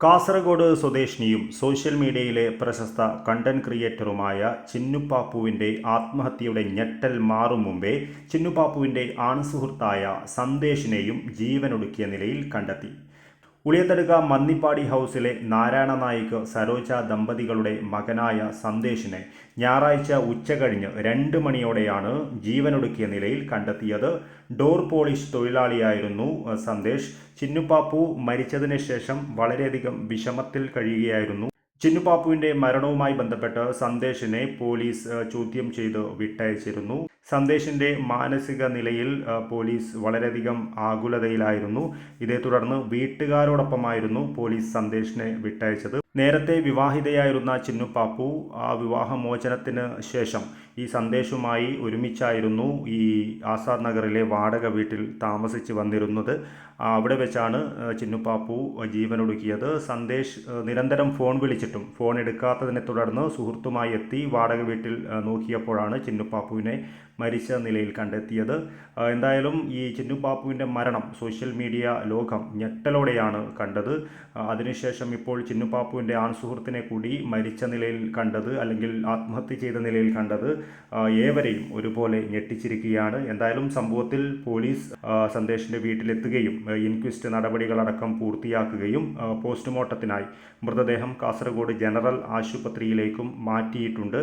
Kasaragod സ്വദേശിനിയും social മീഡിയയിലെ പ്രശസ്ത content ക്രിയേറ്ററുമായ ചിന്നുപാപ്പുവിൻ്റെ ആത്മഹത്യയുടെ ഞെട്ടൽ മാറും മുമ്പേ ചിന്നുപാപ്പുവിൻ്റെ ആൺസുഹൃത്തായ സന്ദേശിനെയും ജീവനൊടുക്കിയ നിലയിൽ കണ്ടെത്തി. ഉളിയത്തടുക്ക മന്നിപ്പാടി ഹൗസിലെ നാരായണ നായിക് സരോജ ദമ്പതികളുടെ മകനായ സന്ദേശിനെ ഞായറാഴ്ച ഉച്ചകഴിഞ്ഞ് 2 മണിയോടെയാണ് ജീവനൊടുക്കിയ നിലയിൽ കണ്ടെത്തിയത്. ഡോർ പോളിഷ് തൊഴിലാളിയായിരുന്നു സന്ദേശ്. ചിന്നുപാപ്പു മരിച്ചതിന് ശേഷം വളരെയധികം വിഷമത്തിൽ കഴിയുകയായിരുന്നു. ചിന്നുപാപ്പുവിൻ്റെ മരണവുമായി ബന്ധപ്പെട്ട് സന്ദേശിനെ പോലീസ് ചോദ്യം ചെയ്ത് വിട്ടയച്ചിരുന്നു. സന്ദേശിൻ്റെ മാനസിക നിലയിൽ പോലീസ് വളരെയധികം ആകുലതയിലായിരുന്നു. ഇതേ തുടർന്ന് വീട്ടുകാരോടൊപ്പമായിരുന്നു പോലീസ് സന്ദേശിനെ വിട്ടയച്ചത്. നേരത്തെ വിവാഹിതയായിരുന്ന ചിന്നുപാപ്പു ആ വിവാഹമോചനത്തിന് ശേഷം ഈ സന്ദേശുമായി ഒരുമിച്ചായിരുന്നു ഈ ആസാദ് നഗറിലെ വാടക വീട്ടിൽ താമസിച്ച് വന്നിരുന്നത്. അവിടെ വെച്ചാണ് ചിന്നുപാപ്പു ജീവനൊടുക്കിയത്. സന്ദേശ് നിരന്തരം ഫോൺ വിളിച്ചിട്ടും ഫോൺ എടുക്കാത്തതിനെ തുടർന്ന് സുഹൃത്തുമായി എത്തി വാടക വീട്ടിൽ നോക്കിയപ്പോഴാണ് ചിന്നുപാപ്പുവിനെ മരിച്ച നിലയിൽ കണ്ടെത്തിയത്. എന്തായാലും ഈ ചിന്നുപാപ്പുവിൻ്റെ മരണം സോഷ്യൽ മീഡിയ ലോകം ഞെട്ടലോടെയാണ് കണ്ടത്. അതിനുശേഷം ഇപ്പോൾ ചിന്നുപാപ്പുവിൻ്റെ ആൺസുഹൃത്തിനെ കൂടി മരിച്ച നിലയിൽ കണ്ടത്, അല്ലെങ്കിൽ ആത്മഹത്യ ചെയ്ത നിലയിൽ കണ്ടത് ഏവരെയും ഒരുപോലെ ഞെട്ടിച്ചിരിക്കുകയാണ്. എന്തായാലും സംഭവത്തിൽ പോലീസ് സന്ദേശിൻ്റെ വീട്ടിലെത്തുകയും ഇൻക്വസ്റ്റ് നടപടികളടക്കം പൂർത്തിയാക്കുകയും പോസ്റ്റ്മോർട്ടത്തിനായി മൃതദേഹം കാസർഗോഡ് ജനറൽ ആശുപത്രിയിലേക്കും മാറ്റിയിട്ടുണ്ട്.